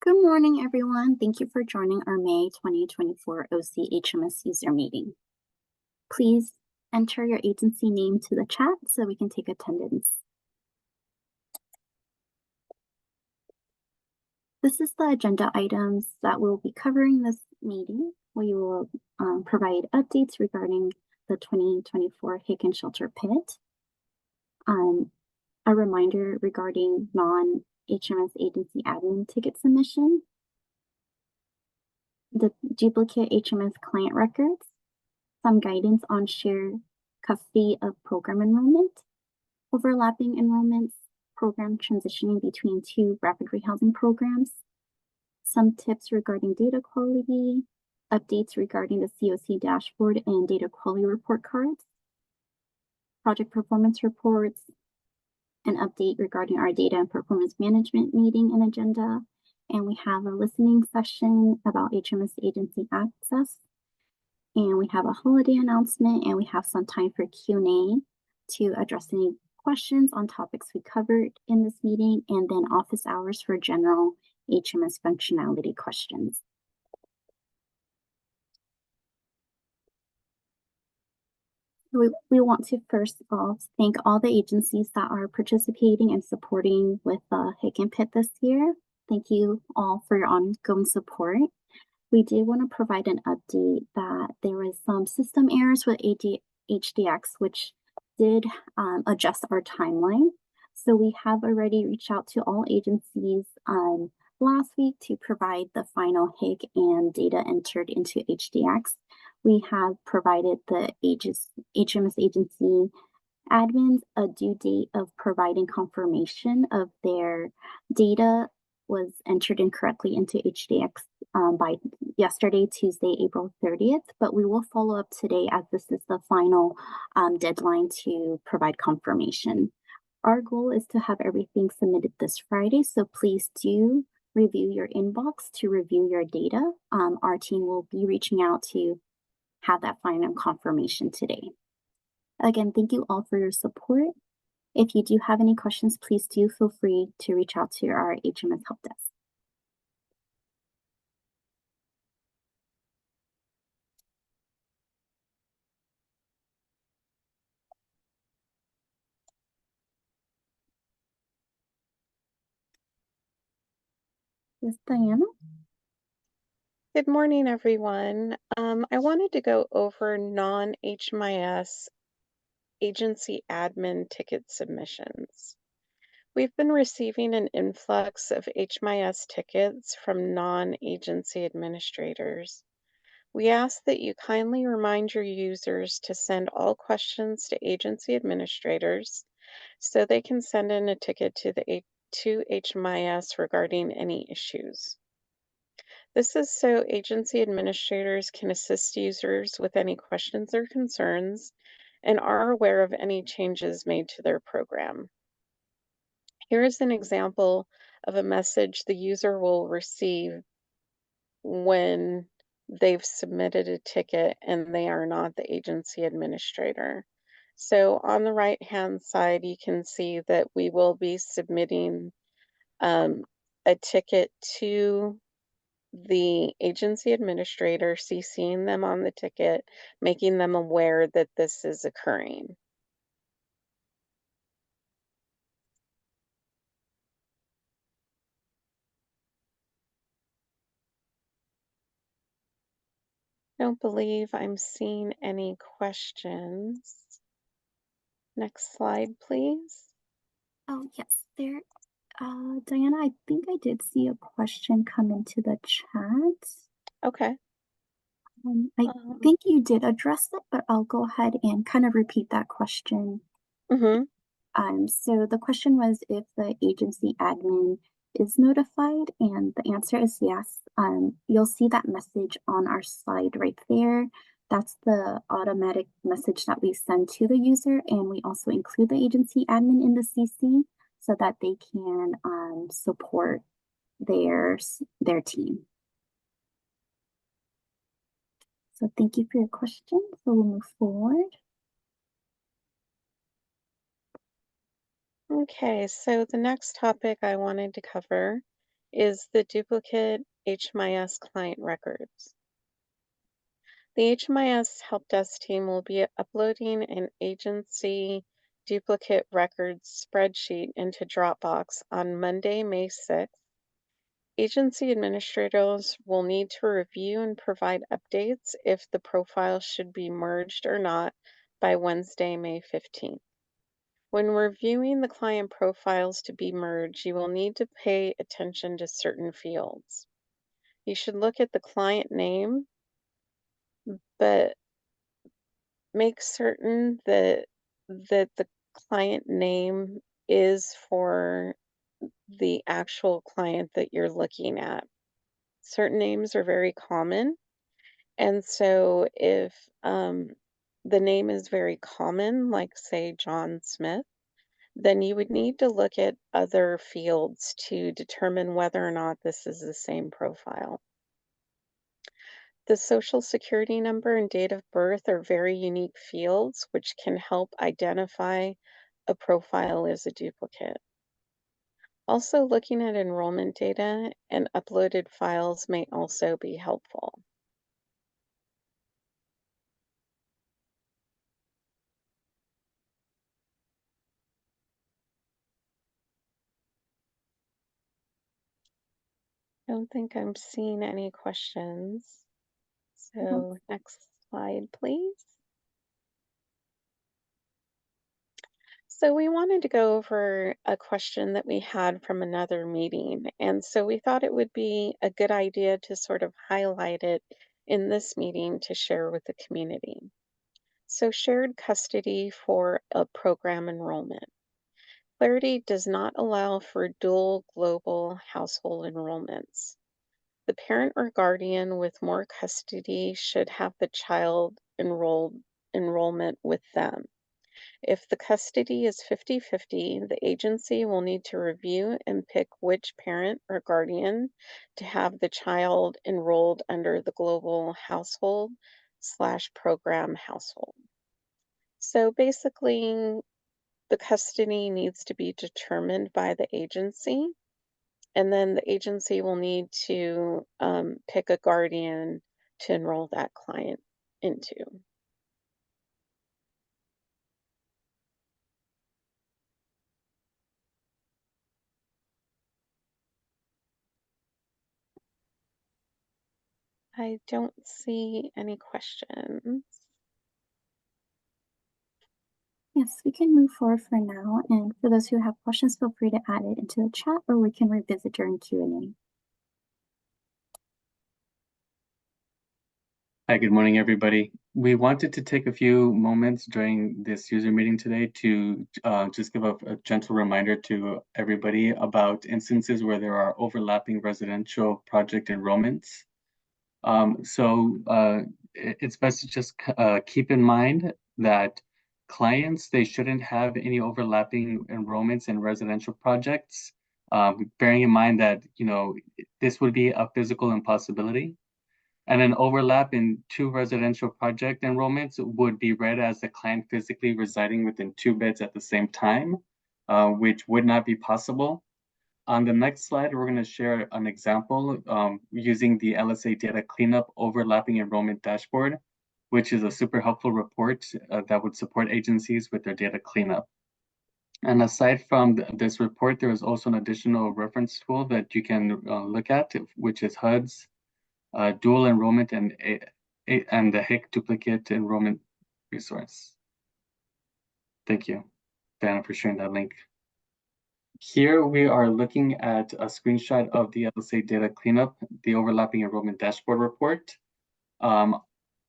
Good morning, everyone. Thank you for joining our May 2024 OC HMS user meeting. Please enter your agency name to the chat so we can take attendance. This is the agenda items that we'll be covering this meeting. We will provide updates regarding the 2024 Haken Shelter Pit, a reminder regarding non-HMS agency admin ticket submission, the duplicate HMS client records, some guidance on shared custody of program enrollment, overlapping enrollments, program transitioning between two rapid rehousing programs, some tips regarding data quality, updates regarding the COC dashboard and data quality report cards, project performance reports, an update regarding our data and performance management meeting and agenda, and we have a listening session about HMS agency access, and we have a holiday announcement, and we have some time for Q&A to address any questions on topics we covered in this meeting, and then office hours for general HMS functionality questions. We want to first of all thank all the agencies that are participating and supporting with the Haken Pit this year. Thank you all for your ongoing support. We did want to provide an update that there was some system errors with HDX, which did adjust our timeline. So we have already reached out to all agencies last week to provide the final HIG and data entered into HDX. We have provided the HMS agency admins a due date of providing confirmation of their data was entered incorrectly into HDX by yesterday, Tuesday, April 30th, but we will follow up today as this is the final deadline to provide confirmation. Our goal is to have everything submitted this Friday, so please do review your inbox to review your data. Our team will be reaching out to have that final confirmation today. Again, thank you all for your support. If you do have any questions, please do feel free to reach out to our HMS help desk. Yes, Diana? Good morning, everyone. I wanted to go over non-HMIS agency admin ticket submissions. We've been receiving an influx of HMIS tickets from non-agency administrators. We ask that you kindly remind your users to send all questions to agency administrators so they can send in a ticket to HMIS regarding any issues. This is so agency administrators can assist users with any questions or concerns and are aware of any changes made to their program. Here is an example of a message the user will receive when they've submitted a ticket and they are not the agency administrator. So on the right-hand side, you can see that we will be submitting a ticket to the agency administrator, CCing them on the ticket, making them aware that this is occurring. I don't believe I'm seeing any questions. Next slide, please. Oh, yes, there. Diana, I think I did see a question come into the chat. Okay. I think you did address it, but I'll go ahead and kind of repeat that question. So the question was if the agency admin is notified, and the answer is yes. You'll see that message on our slide right there. That's the automatic message that we send to the user, and we also include the agency admin in the CC so that they can support their team. So thank you for your question. So we'll move forward. Okay, so the next topic I wanted to cover is the duplicate HMIS client records. The HMIS help desk team will be uploading an agency duplicate records spreadsheet into Dropbox on Monday, May 6th. Agency administrators will need to review and provide updates if the profile should be merged or not by Wednesday, May 15th. When reviewing the client profiles to be merged, you will need to pay attention to certain fields. You should look at the client name, but make certain that the client name is for the actual client that you're looking at. Certain names are very common, and so if the name is very common, like say John Smith, then you would need to look at other fields to determine whether or not this is the same profile. The social security number and date of birth are very unique fields which can help identify a profile as a duplicate. Also, looking at enrollment data and uploaded files may also be helpful. I don't think I'm seeing any questions. So next slide, please. So we wanted to go over a question that we had from another meeting. And so we thought it would be a good idea to sort of highlight it in this meeting to share with the community. So shared custody for a program enrollment. Clarity does not allow for dual global household enrollments. The parent or guardian with more custody should have the child enrollment with them. If the custody is 50-50, the agency will need to review and pick which parent or guardian to have the child enrolled under the global household/program household. So basically, the custody needs to be determined by the agency, and then the agency will need to pick a guardian to enroll that client into. I don't see any questions. Yes, we can move forward for now. And for those who have questions, feel free to add it into the chat or we can revisit during Q&A. Hi, good morning, everybody. We wanted to take a few moments during this user meeting today to just give a gentle reminder to everybody about instances where there are overlapping residential project enrollments. It's best to just keep in mind that clients, they shouldn't have any overlapping enrollments in residential projects, bearing in mind that, this would be a physical impossibility. And an overlap in two residential project enrollments would be read as the client physically residing within two beds at the same time, which would not be possible. On the next slide, we're going to share an example using the LSA data cleanup overlapping enrollment dashboard, which is a super helpful report that would support agencies with their data cleanup. And aside from this report, there is also an additional reference tool that you can look at, which is HUD's dual enrollment and the HIC duplicate enrollment resource. Thank you, Dana, for sharing that link. Here we are looking at a screenshot of the LSA data cleanup, the overlapping enrollment dashboard report.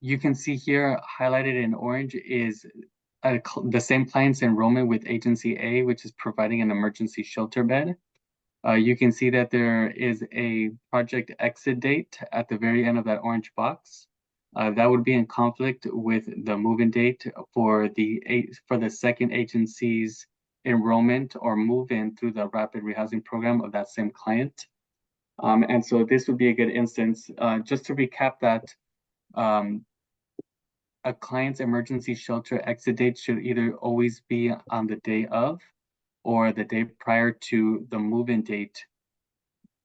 You can see here highlighted in orange is the same client's enrollment with agency A, which is providing an emergency shelter bed. You can see that there is a project exit date at the very end of that orange box. That would be in conflict with the move-in date for the second agency's enrollment or move-in through the rapid rehousing program of that same client. And so this would be a good instance. Just to recap that, a client's emergency shelter exit date should either always be on the day of or the day prior to the move-in date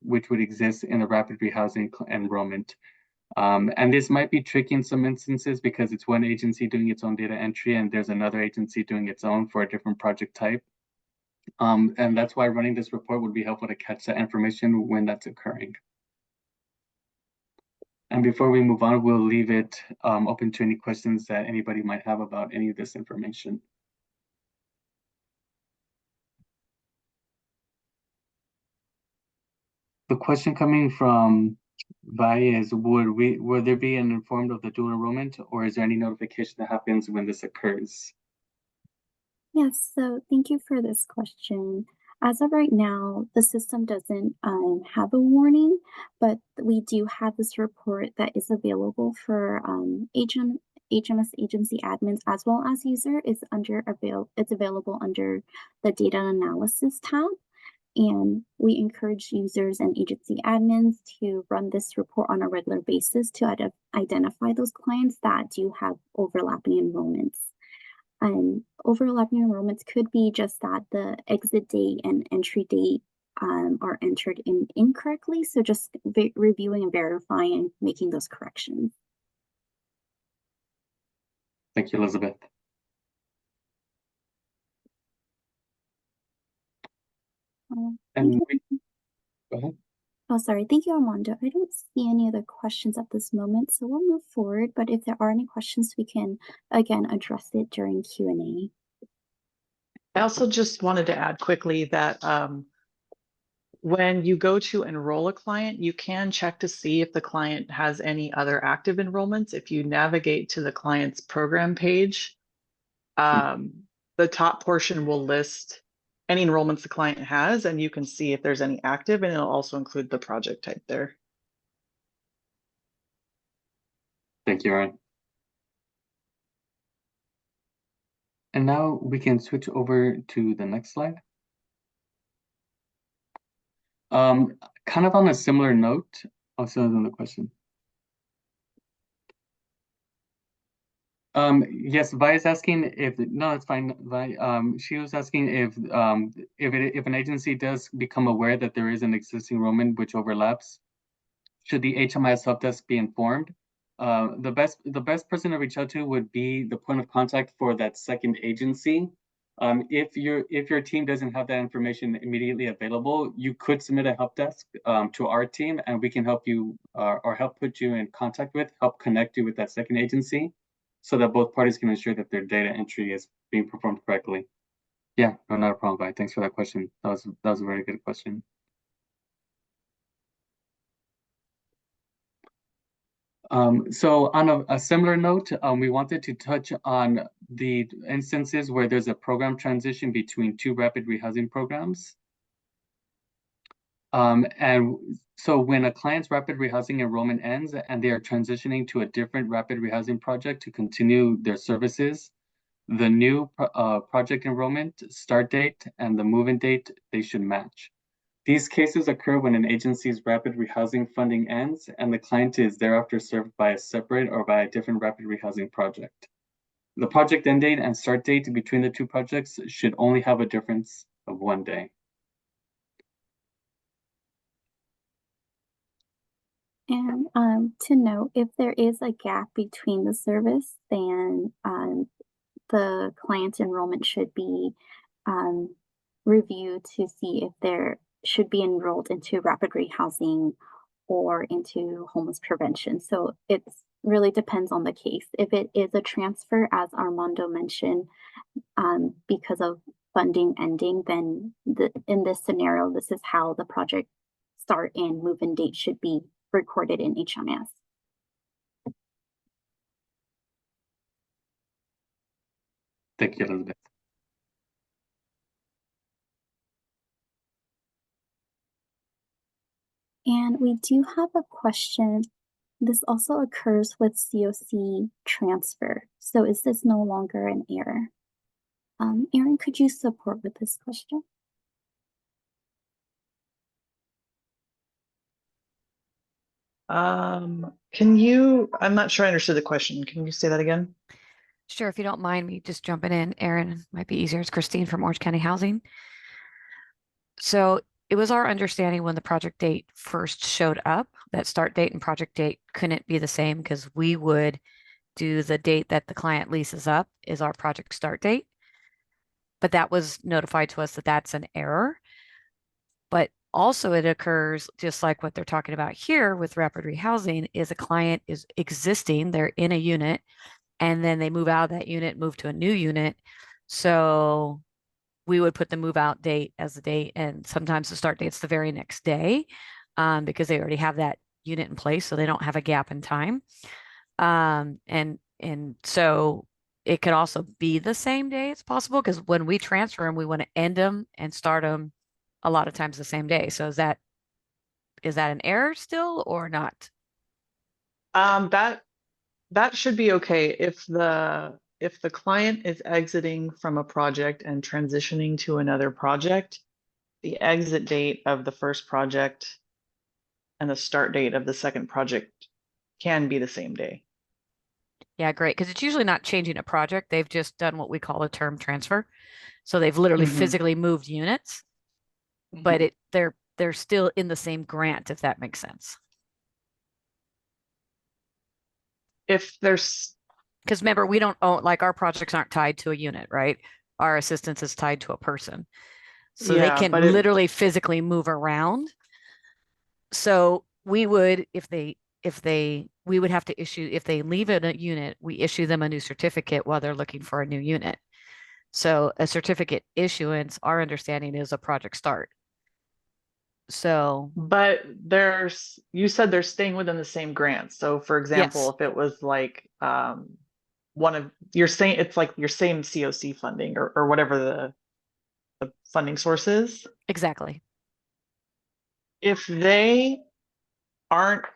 which would exist in a rapid rehousing enrollment. And this might be tricky in some instances because it's one agency doing its own data entry and there's another agency doing its own for a different project type. And that's why running this report would be helpful to catch that information when that's occurring. And before we move on, we'll leave it open to any questions that anybody might have about any of this information. The question coming from Vi is, would there be an informed of the dual enrollment, or is there any notification that happens when this occurs? Yes, so thank you for this question. As of right now, the system doesn't have a warning, but we do have this report that is available for HMS agency admins as well as user. It's available under the data analysis tab. And we encourage users and agency admins to run this report on a regular basis to identify those clients that do have overlapping enrollments. Overlapping enrollments could be just that the exit date and entry date are entered incorrectly. So just reviewing and verifying and making those corrections. Thank you, Elizabeth. And go ahead. Oh, sorry. Thank you, Armando. I don't see any other questions at this moment, so we'll move forward. But if there are any questions, we can, again, address it during Q&A. I also just wanted to add quickly that when you go to enroll a client, you can check to see if the client has any other active enrollments. If you navigate to the client's program page, the top portion will list any enrollments the client has, and you can see if there's any active, and it'll also include the project type there. Thank you, Ryan. And now we can switch over to the next slide. Kind of on a similar note, also another question. Yes, Vi is asking if, no, it's fine, Vi. She was asking if an agency does become aware that there is an existing enrollment which overlaps, should the HMIS help desk be informed? The best person to reach out to would be the point of contact for that second agency. If your team doesn't have that information immediately available, you could submit a help desk to our team, and we can help you or help put you in contact with, help connect you with that second agency, so that both parties can ensure that their data entry is being performed correctly. Yeah, no, not a problem, Vi. Thanks for that question. That was a very good question. So on a similar note, we wanted to touch on the instances where there's a program transition between two rapid rehousing programs. And so when a client's rapid rehousing enrollment ends and they are transitioning to a different rapid rehousing project to continue their services, the new project enrollment start date and the move-in date, they should match. These cases occur when an agency's rapid rehousing funding ends and the client is thereafter served by a separate or by a different rapid rehousing project. The project end date and start date between the two projects should only have a difference of 1 day. And to note, if there is a gap between the service, then the client's enrollment should be reviewed to see if there should be enrolled into rapid rehousing or into homeless prevention. So it really depends on the case. If it is a transfer, as Armando mentioned, because of funding ending, then in this scenario, this is how the project start and move-in date should be recorded in HMIS. Thank you, Elizabeth. And we do have a question. This also occurs with COC transfer. So is this no longer an error? Erin, could you support with this question? I'm not sure I understood the question. Can you say that again? Sure, if you don't mind me just jumping in, Erin, might be easier. It's Christine from Orange County Housing. So it was our understanding when the project date first showed up that start date and project date couldn't be the same because we would do the date that the client leases up is our project start date. But that was notified to us that that's an error. But also it occurs just like what they're talking about here with rapid rehousing is a client is existing, they're in a unit, and then they move out of that unit, move to a new unit. So we would put the move out date as the date, and sometimes the start date's the very next day because they already have that unit in place, so they don't have a gap in time. And so it could also be the same day. It's possible because when we transfer them, we want to end them and start them a lot of times the same day. So is that an error still or not? That should be okay if the client is exiting from a project and transitioning to another project, the exit date of the first project and the start date of the second project can be the same day. Yeah, great. Because it's usually not changing a project. They've just done what we call a term transfer. So they've literally physically moved units, but they're still in the same grant, if that makes sense. If there's Because remember, we don't own, like our projects aren't tied to a unit, right? Our assistance is tied to a person. So they yeah, can but literally physically move around. So we would, we would have to issue, if they leave in a unit, we issue them a new certificate while they're looking for a new unit. So a certificate issuance, our understanding is a project start. So, but you said they're staying within the same grant. So for example, yes, if it was like one of you're saying it's like your same COC funding or whatever the funding source is. exactly. If they aren't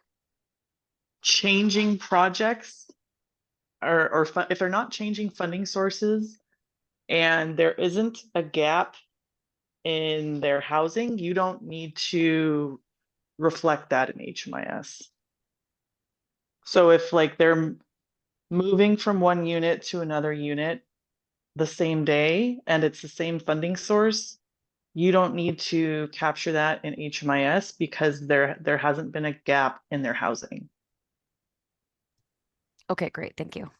changing projects or if they're not changing funding sources and there isn't a gap in their housing, you don't need to reflect that in HMIS. So if like they're moving from one unit to another unit the same day and it's the same funding source, you don't need to capture that in HMIS because there hasn't been a gap in their housing. Okay, great. Thank you.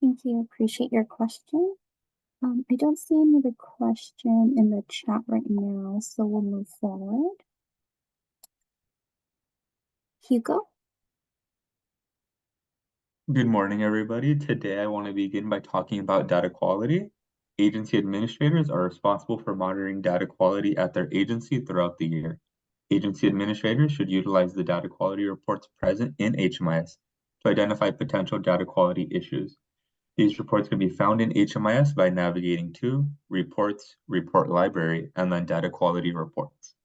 Thank you. Appreciate your question. I don't see another question in the chat right now, so we'll move forward. Hugo? Good morning, everybody. Today I want to begin by talking about data quality. Agency administrators are responsible for monitoring data quality at their agency throughout the year. Agency administrators should utilize the data quality reports present in HMIS to identify potential data quality issues. These reports can be found in HMIS by navigating to Reports, Report Library, and then Data Quality Reports.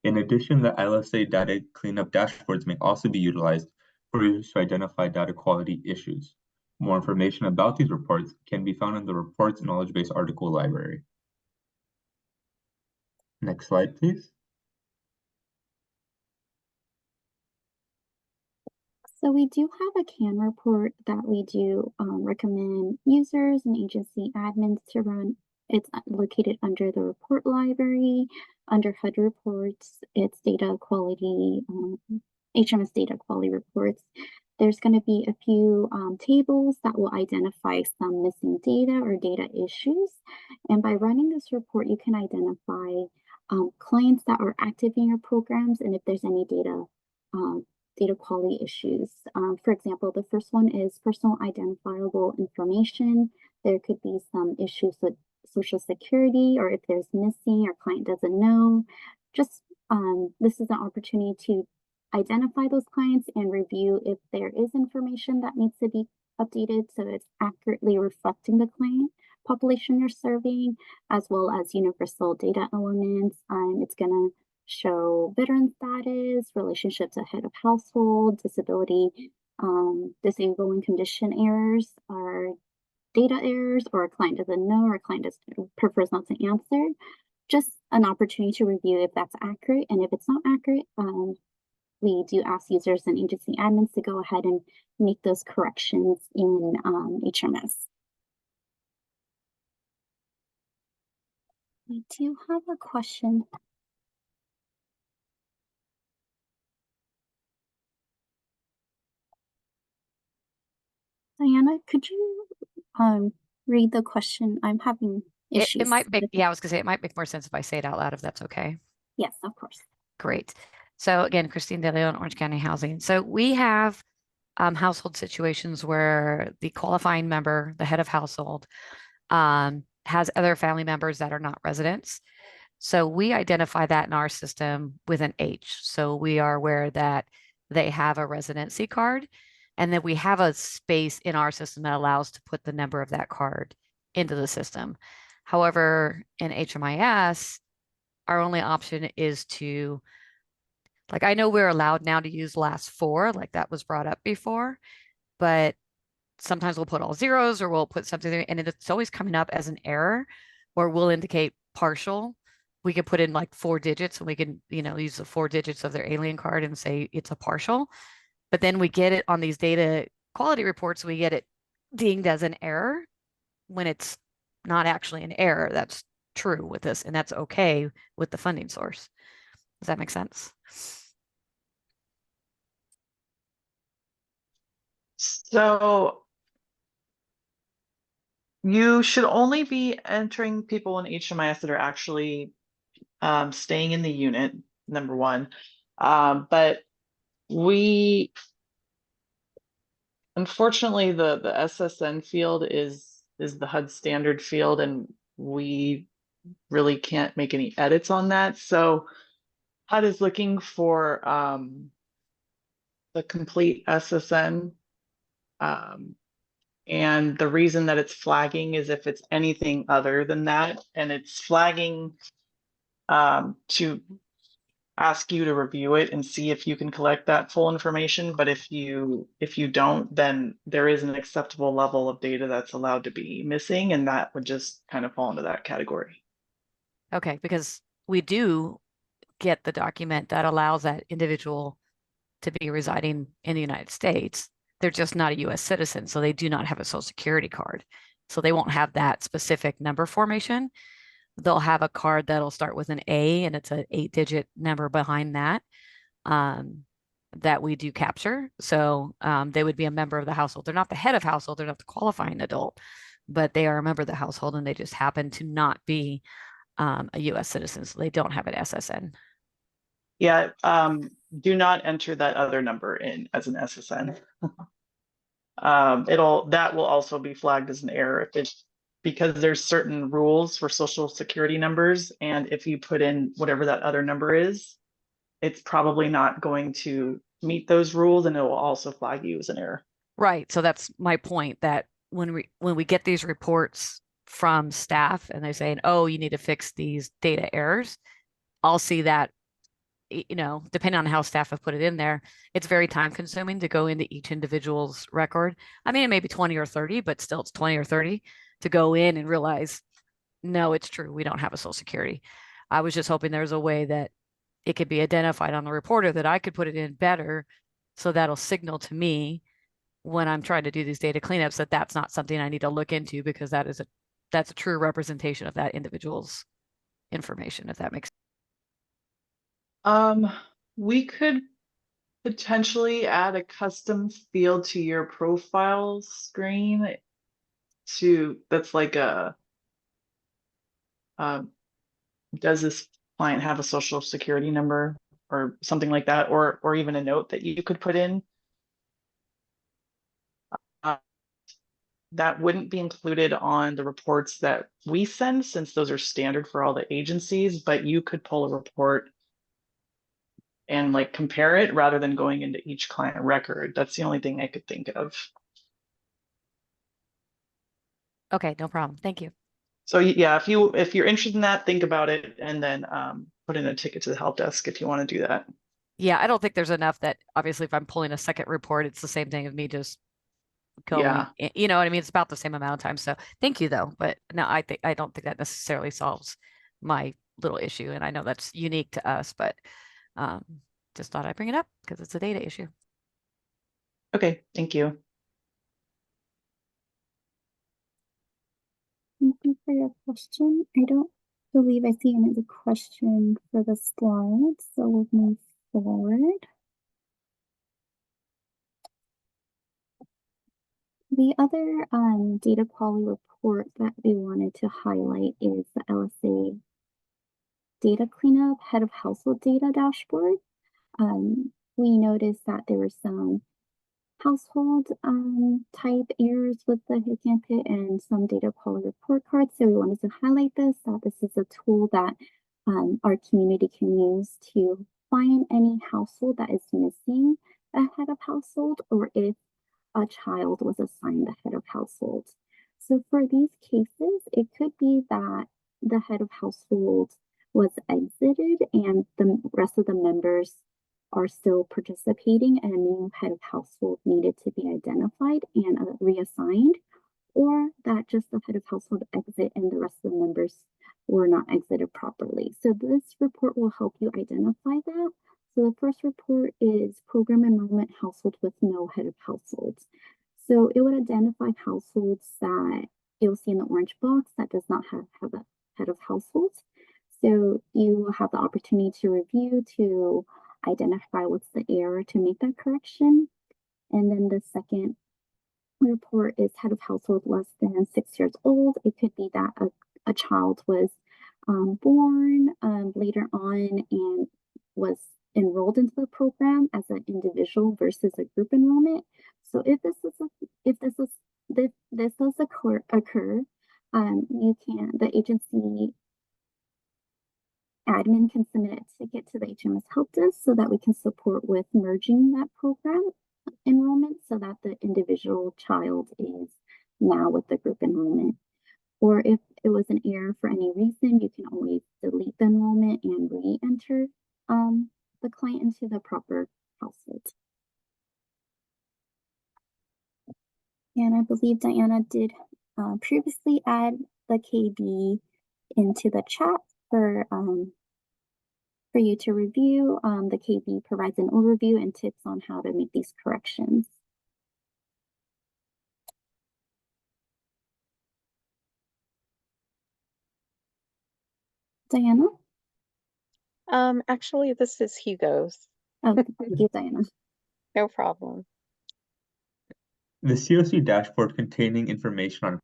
In addition, the LSA data cleanup dashboards may also be utilized for users to identify data quality issues. More information about these reports can be found in the Reports Knowledge Base article library. Next slide, please. So we do have a CAN report that we do recommend users and agency admins to run. It's located under the report library, under HUD reports. It's data quality, HMS data quality reports. There's going to be a few tables that will identify some missing data or data issues. And by running this report, you can identify clients that are active in your programs and if there's any data quality issues. For example, the first one is personal identifiable information. There could be some issues with Social Security, or if there's missing or client doesn't know. Just this is an opportunity to identify those clients and review if there is information that needs to be updated so it's accurately reflecting the client population you're serving, as well as universal data elements. It's going to show veteran status, relationship to head of household, disability, disabling condition errors, or data errors, or a client doesn't know, or a client prefers not to answer. Just an opportunity to review if that's accurate, and if it's not accurate, we do ask users and agency admins to go ahead and make those corrections in HMS. I do have a question. Diana, could you read the question? I'm having issues. It might make, with yeah, I was gonna say, it might make more sense if I say it out loud, if that's okay. Yes, of course. Great. So again, Christine De Leon, Orange County Housing. So we have household situations where the qualifying member, the head of household, has other family members that are not residents. So we identify that in our system with an H. So we are aware that they have a residency card, and then we have a space in our system that allows to put the number of that card into the system. However, in HMIS, our only option is to, like, I know we're allowed now to use last four, like that was brought up before, but sometimes we'll put all zeros or we'll put something there and it's always coming up as an error, or we'll indicate partial. We could put in like 4 digits and we can, use the 4 digits of their alien card and say it's a partial. But then we get it on these data quality reports, we get it dinged as an error when it's not actually an error. That's true with this, and that's okay with the funding source. Does that make sense? So you should only be entering people in HMIS that are actually staying in the unit, number one. But we, unfortunately, the SSN field is the HUD standard field, and we really can't make any edits on that. So HUD is looking for the complete SSN. And the reason that it's flagging is if it's anything other than that, and it's flagging to ask you to review it and see if you can collect that full information. But if you don't, then there is an acceptable level of data that's allowed to be missing, and that would just kind of fall into that category. Okay, because we do get the document that allows that individual to be residing in the United States. They're just not a US citizen, so they do not have a social security card. So they won't have that specific number formation. They'll have a card that'll start with an A and it's an 8-digit number behind that, that we do capture. So they would be a member of the household. They're not the head of household, they're not the qualifying adult, but they are a member of the household and they just happen to not be a US citizen. So they don't have an SSN. Yeah, do not enter that other number in as an SSN. That will also be flagged as an error if it's because there's certain rules for social security numbers, and if you put in whatever that other number is, it's probably not going to meet those rules, and it will also flag you as an error. Right. So that's my point, that when we get these reports from staff and they're saying, oh, you need to fix these data errors, I'll see that, depending on how staff have put it in there, it's very time consuming to go into each individual's record. I mean, it may be 20 or 30, but still it's 20 or 30 to go in and realize, no, it's true. We don't have a social security. I was just hoping there's a way that it could be identified on the reporter that I could put it in better. So that'll signal to me when I'm trying to do these data cleanups that that's not something I need to look into, because that's a true representation of that individual's information, if that makes sense. We could potentially add a custom field to your profile screen that's like a does this client have a social security number or something like that, or even a note that you could put in. That wouldn't be included on the reports that we send, since those are standard for all the agencies, but you could pull a report and like compare it rather than going into each client record. That's the only thing I could think of. Okay, no problem. Thank you. So yeah, if you're interested in that, think about it and then put in a ticket to the help desk if you want to do that. Yeah, I don't think there's enough that obviously if I'm pulling a second report, it's the same thing as me just going, you know what I mean? It's about the same amount of time. So thank you though. But no, I don't think that necessarily solves my little issue. And I know that's unique to us, but just thought I'd bring it up because it's a data issue. Okay, thank you. Thank you for your question. I don't believe I see another question for the slides, so we'll move forward. The other data quality report that we wanted to highlight is the LSA data cleanup head of household data dashboard. We noticed that there were some household type errors with the HCMPIT and some data quality report cards. So we wanted to highlight this, that this is a tool that our community can use to find any household that is missing a head of household, or if a child was assigned the head of household. So for these cases, it could be that the head of household was exited and the rest of the members are still participating and a new head of household needed to be identified and reassigned, or that just the head of household exit and the rest of the members were not exited properly. So this report will help you identify that. So the first report is program enrollment household with no head of households. So it would identify households that you'll see in the orange box that does not have a head of households. So you will have the opportunity to review to identify what's the error to make that correction. And then the second report is head of household less than 6 years old. It could be that a child was born later on and was enrolled into the program as an individual versus a group enrollment. So if this does occur, the agency admin can submit a ticket to the HMIS help desk so that we can support with merging that program enrollment so that the individual child is now with the group enrollment. Or if it was an error for any reason, you can always delete the enrollment and re-enter the client into the proper household. And I believe Diana did previously add the KB into the chat for you to review. The KB provides an overview and tips on how to make these corrections. Diana? Actually, this is Hugo's. Oh, thank you, Diana. No problem. The COC dashboard containing information on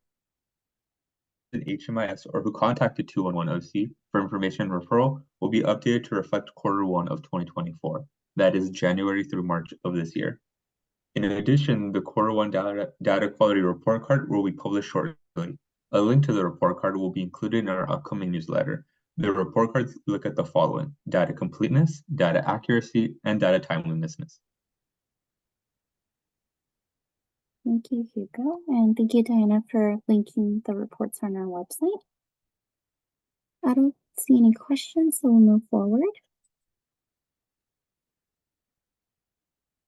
an HMIS or who contacted 211 OC for information referral will be updated to reflect Q1 of 2024. That is January through March of this year. In addition, the Q1 data quality report card will be published shortly. A link to the report card will be included in our upcoming newsletter. The report cards look at the following: data completeness, data accuracy, and data timeliness. Thank you, Hugo. And thank you, Diana, for linking the reports on our website. I don't see any questions, so we'll move forward.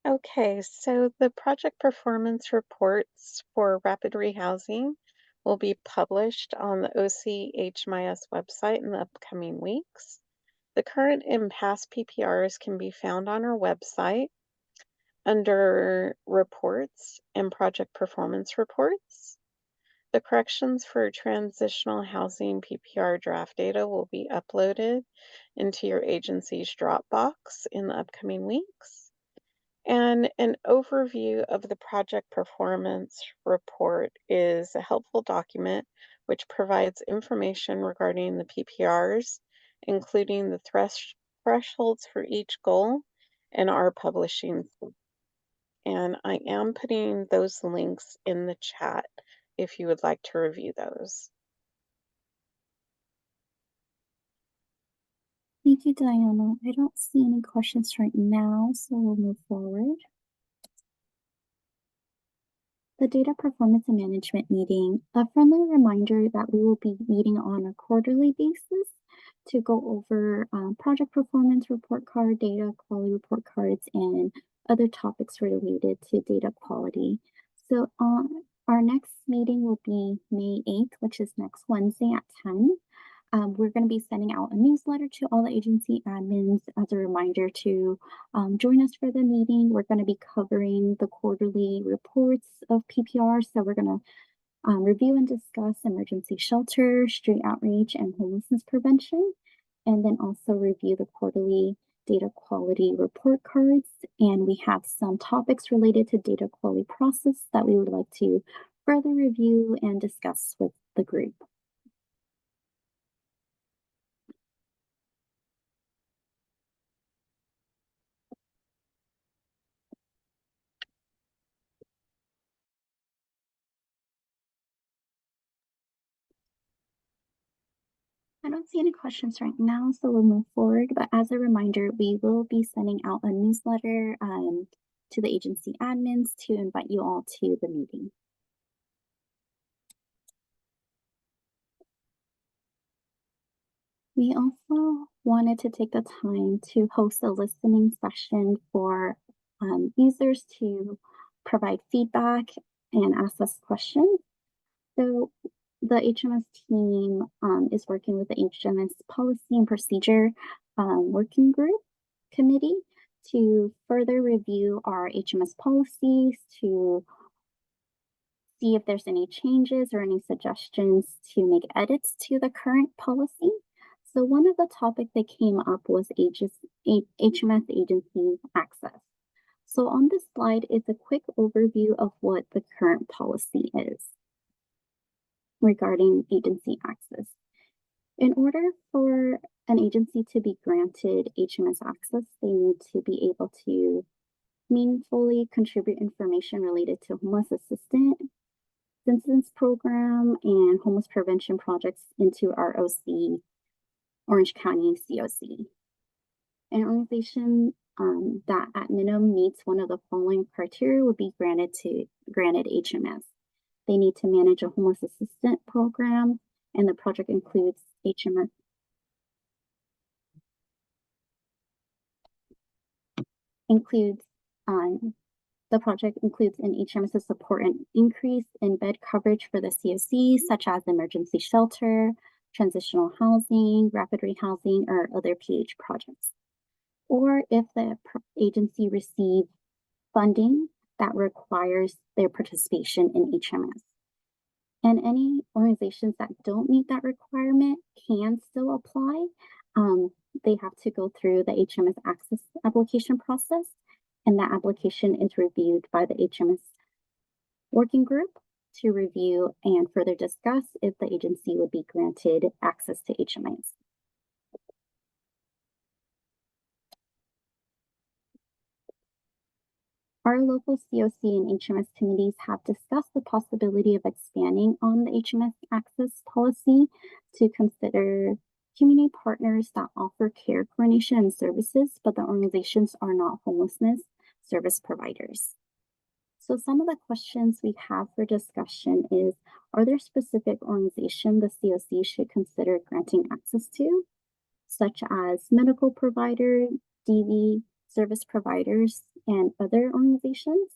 Okay, so the project performance reports for rapid rehousing will be published on the OC HMIS website in the upcoming weeks. The current and past PPRs can be found on our website under reports and project performance reports. The corrections for transitional housing PPR draft data will be uploaded into your agency's Dropbox in the upcoming weeks. And an overview of the project performance report is a helpful document which provides information regarding the PPRs, including the thresholds for each goal and our publishing. And I am putting those links in the chat if you would like to review those. Thank you, Diana. I don't see any questions right now, so we'll move forward. The data performance and management meeting, a friendly reminder that we will be meeting on a quarterly basis to go over project performance report card, data quality report cards, and other topics related to data quality. So our next meeting will be May 8th, which is next Wednesday at 10. We're going to be sending out a newsletter to all the agency admins as a reminder to join us for the meeting. We're going to be covering the quarterly reports of PPR. So we're going to review and discuss emergency shelter, street outreach, and homelessness prevention, and then also review the quarterly data quality report cards. And we have some topics related to data quality process that we would like to further review and discuss with the group. I don't see any questions right now, so we'll move forward. But as a reminder, we will be sending out a newsletter to the agency admins to invite you all to the meeting. We also wanted to take the time to host a listening session for users to provide feedback and ask us questions. So the HMS team is working with the HMS Policy and Procedure Working Group Committee to further review our HMS policies, to see if there's any changes or any suggestions to make edits to the current policy. So one of the topics that came up was HMS agency access. So on this slide is a quick overview of what the current policy is regarding agency access. In order for an agency to be granted HMS access, they need to be able to meaningfully contribute information related to homeless assistance program and homeless prevention projects into our OC, Orange County COC. An organization that at minimum meets one of the following criteria would be granted HMS. They need to manage a homeless assistant program, and the project includes HMS. The project includes an HMS support and increase in bed coverage for the COC, such as emergency shelter, transitional housing, rapid rehousing, or other PH projects. Or if the agency receives funding that requires their participation in HMS. And any organizations that don't meet that requirement can still apply. They have to go through the HMS access application process, and that application is reviewed by the HMS working group to review and further discuss if the agency would be granted access to HMIS. Our local COC and HMS committees have discussed the possibility of expanding on the HMS access policy to consider community partners that offer care coordination and services, but the organizations are not homelessness service providers. So some of the questions we have for discussion is, are there specific organizations the COC should consider granting access to, such as medical providers, DV service providers, and other organizations?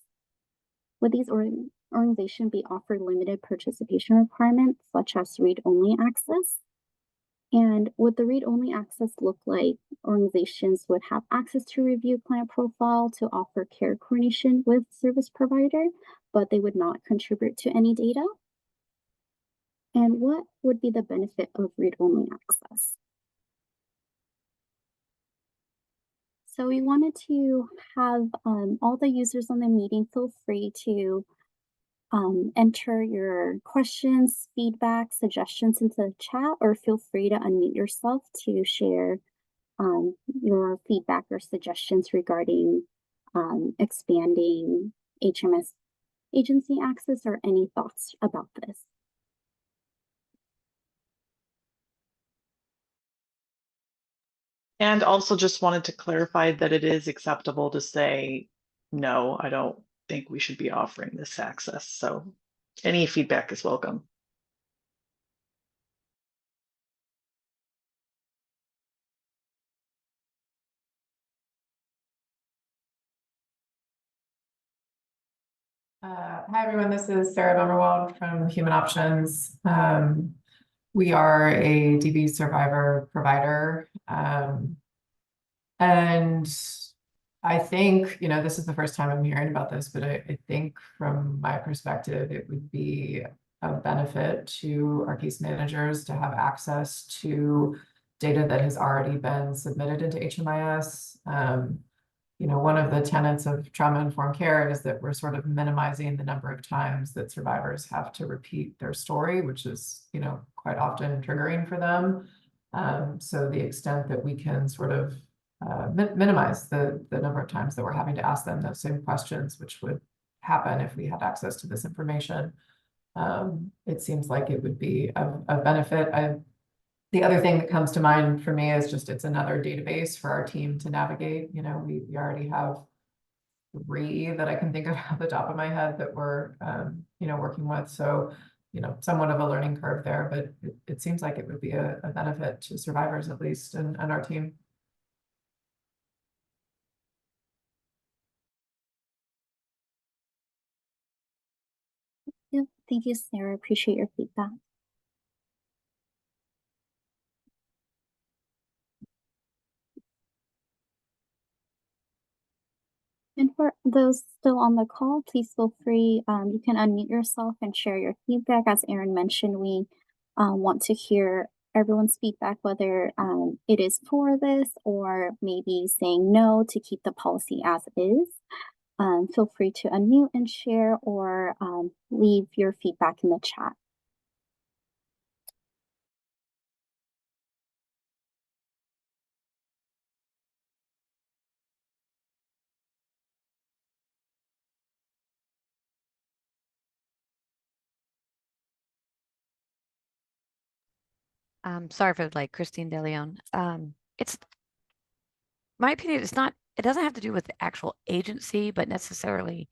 Would these organizations be offered limited participation requirements, such as read-only access? And would the read-only access look like organizations would have access to review client profile to offer care coordination with service provider, but they would not contribute to any data? And what would be the benefit of read-only access? So we wanted to have all the users on the meeting feel free to enter your questions, feedback, suggestions into the chat, or feel free to unmute yourself to share your feedback or suggestions regarding expanding HMS agency access or any thoughts about this. And also just wanted to clarify that it is acceptable to say, no, I don't think we should be offering this access. So any feedback is welcome. Hi, everyone. This is Sarah Bummerwald from Human Options. We are a DV survivor provider. And I think, this is the first time I'm hearing about this, but I think from my perspective, it would be of benefit to our case managers to have access to data that has already been submitted into HMIS. You know, one of the tenets of trauma-informed care is that we're sort of minimizing the number of times that survivors have to repeat their story, which is, you know, quite often triggering for them. So the extent that we can sort of minimize the number of times that we're having to ask them those same questions, which would happen if we had access to this information. It seems like it would be of benefit. The other thing that comes to mind for me is just it's another database for our team to navigate. You know, we already have 3 that I can think of off the top of my head that we're you know, working with. So, you know, somewhat of a learning curve there, but it seems like it would be a benefit to survivors at least and our team. Yeah, thank you, Sarah. Appreciate your feedback. And for those still on the call, please feel free, you can unmute yourself and share your feedback. As Erin mentioned, we want to hear everyone's feedback, whether it is for this or maybe saying no to keep the policy as is. Feel free to unmute and share or leave your feedback in the chat. Sorry for like Christine De Leon. It's my opinion, it doesn't have to do with the actual agency, but necessarily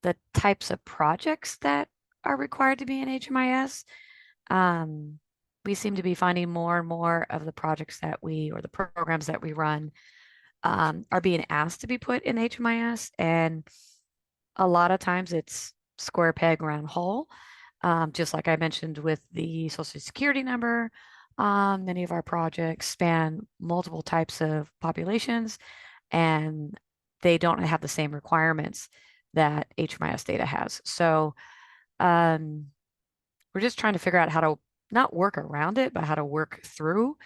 the types of projects that are required to be in HMIS. We seem to be finding more and more of the projects that or the programs that we run are being asked to be put in HMIS. And a lot of times it's square peg round hole. Just like I mentioned with the Social Security number, many of our projects span multiple types of populations, and they don't have the same requirements that HMIS data has. So we're just trying to figure out how to not work around it, but how to work through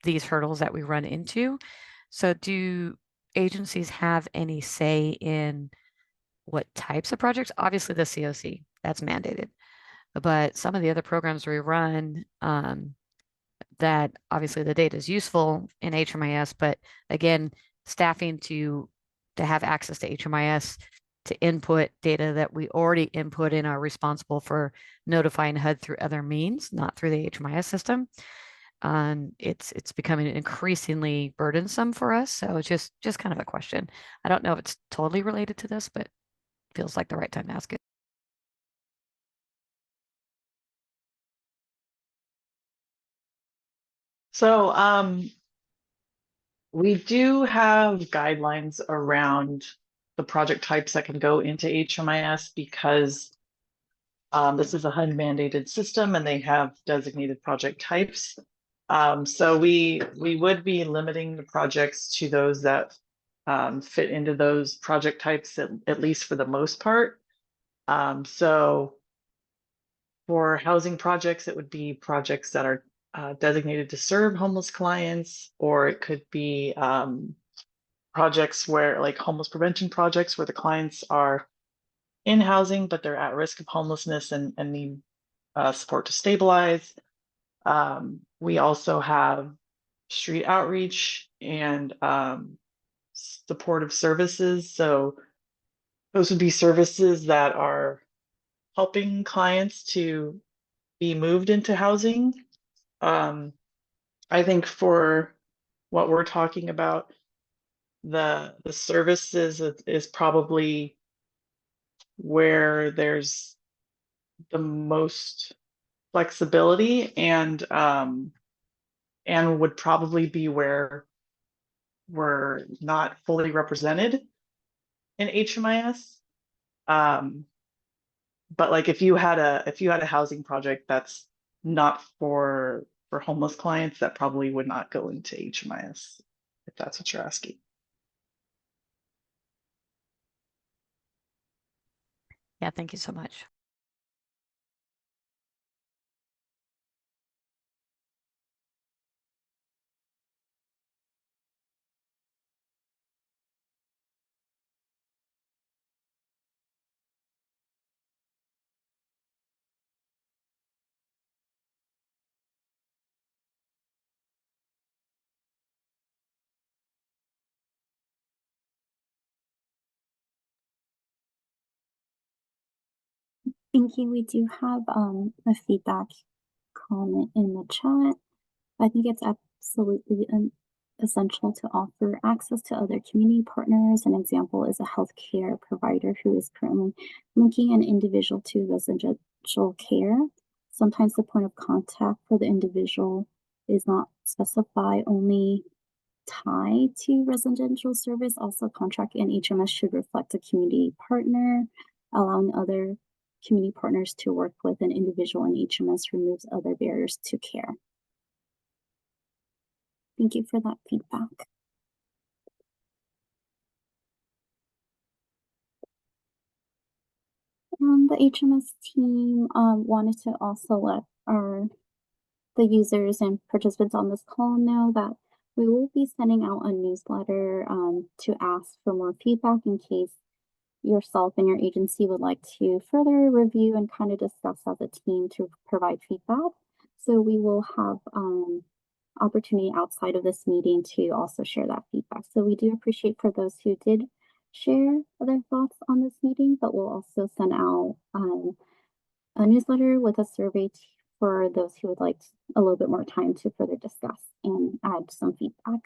these hurdles that we run into. So do agencies have any say in what types of projects? Obviously the COC, that's mandated. But some of the other programs we run, that obviously the data is useful in HMIS, but again, staffing to have access to HMIS to input data that we already input and are responsible for notifying HUD through other means, not through the HMIS system. It's becoming increasingly burdensome for us. So it's just kind of a question. I don't know if it's totally related to this, but feels like the right time to ask it. So we do have guidelines around the project types that can go into HMIS because this is a HUD mandated system and they have designated project types. So we would be limiting the projects to those that fit into those project types, at least for the most part. So for housing projects, it would be projects that are designated to serve homeless clients, or it could be projects where like homeless prevention projects where the clients are in housing, but they're at risk of homelessness and need support to stabilize. We also have street outreach and supportive services. So those would be services that are helping clients to be moved into housing. I think for what we're talking about, the services is probably where there's the most flexibility and would probably be where we're not fully represented in HMIS. But like if you had a housing project that's not for homeless clients, that probably would not go into HMIS, if that's what you're asking. Yeah, thank you so much. Thank you. We do have a feedback comment in the chat. I think it's absolutely essential to offer access to other community partners. An example is a healthcare provider who is currently linking an individual to residential care. Sometimes the point of contact for the individual is not specified, only tied to residential service. Also, contract and HMS should reflect a community partner, allowing other community partners to work with an individual in HMS removes other barriers to care. Thank you for that feedback. The HMS team wanted to also let the users and participants on this call know that we will be sending out a newsletter to ask for more feedback in case yourself and your agency would like to further review and kind of discuss as a team to provide feedback. So we will have opportunity outside of this meeting to also share that feedback. So we do appreciate for those who did share their thoughts on this meeting, but we'll also send out a newsletter with a survey for those who would like a little bit more time to further discuss and add some feedback.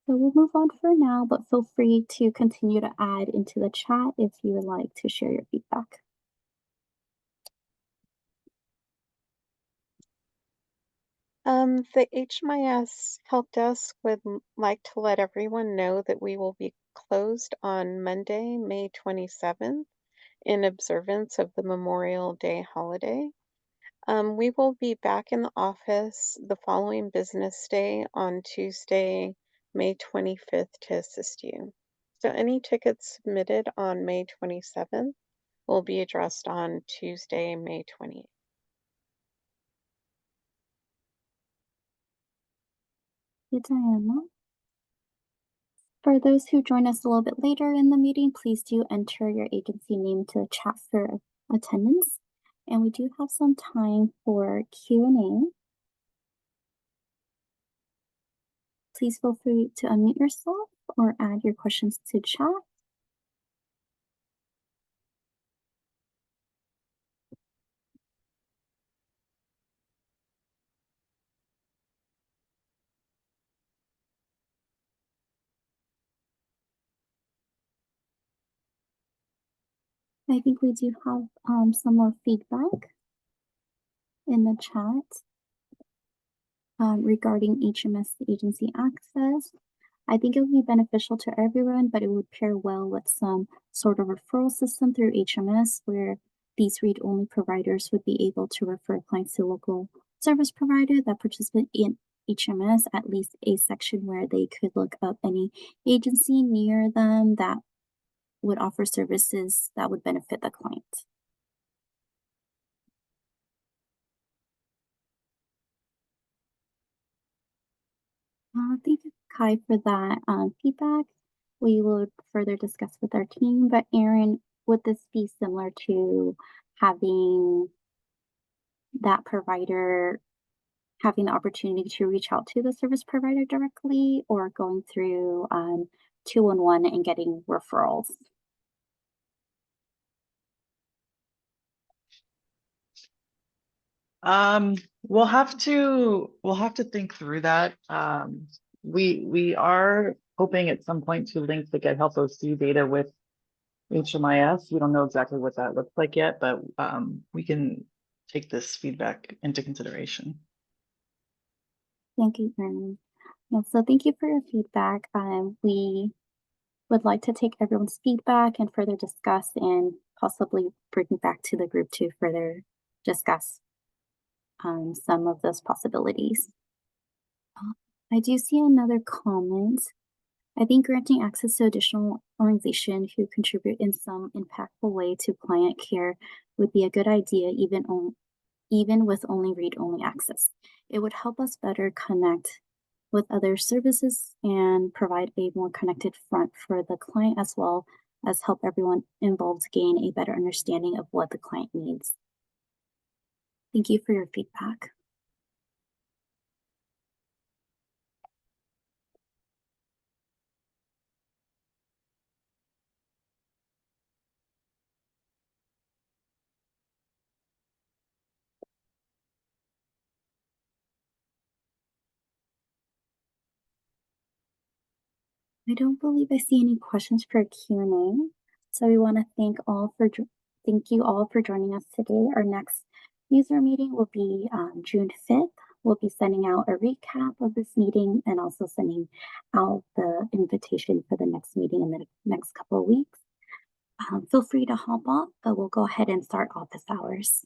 So we'll move on for now, but feel free to continue to add into the chat if you would like to share your feedback. The HMIS help desk would like to let everyone know that we will be closed on Monday, May 27th, in observance of the Memorial Day holiday. We will be back in the office the following business day on Tuesday, May 25th to assist you. So any tickets submitted on May 27th will be addressed on Tuesday, May 28th. Diana. For those who join us a little bit later in the meeting, please do enter your agency name to the chat for attendance. And we do have some time for Q&A. Please feel free to unmute yourself or add your questions to chat. I think we do have some more feedback in the chat regarding HMS agency access. I think it would be beneficial to everyone, but it would pair well with some sort of referral system through HMS where these read-only providers would be able to refer clients to local service provider that participate in HMS, at least a section where they could look up any agency near them that would offer services that would benefit the client. Thank you, Kai, for that feedback. We will further discuss with our team, but Erin, would this be similar to having that provider having the opportunity to reach out to the service provider directly or going through 211 and getting referrals? We'll have to think through that. We are hoping at some point to link the Get Help OC data with HMIS. We don't know exactly what that looks like yet, but we can take this feedback into consideration. Thank you, Erin. Yeah, so thank you for your feedback. We would like to take everyone's feedback and further discuss and possibly bring back to the group to further discuss some of those possibilities. I do see another comment. I think granting access to additional organizations who contribute in some impactful way to client care would be a good idea, even with only read-only access. It would help us better connect with other services and provide a more connected front for the client, as well as help everyone involved gain a better understanding of what the client needs. Thank you for your feedback. I don't believe I see any questions for Q&A. So we want to thank you all for joining us today. Our next user meeting will be June 5th. We'll be sending out a recap of this meeting and also sending out the invitation for the next meeting in the next couple of weeks. Feel free to hop off, but we'll go ahead and start office hours.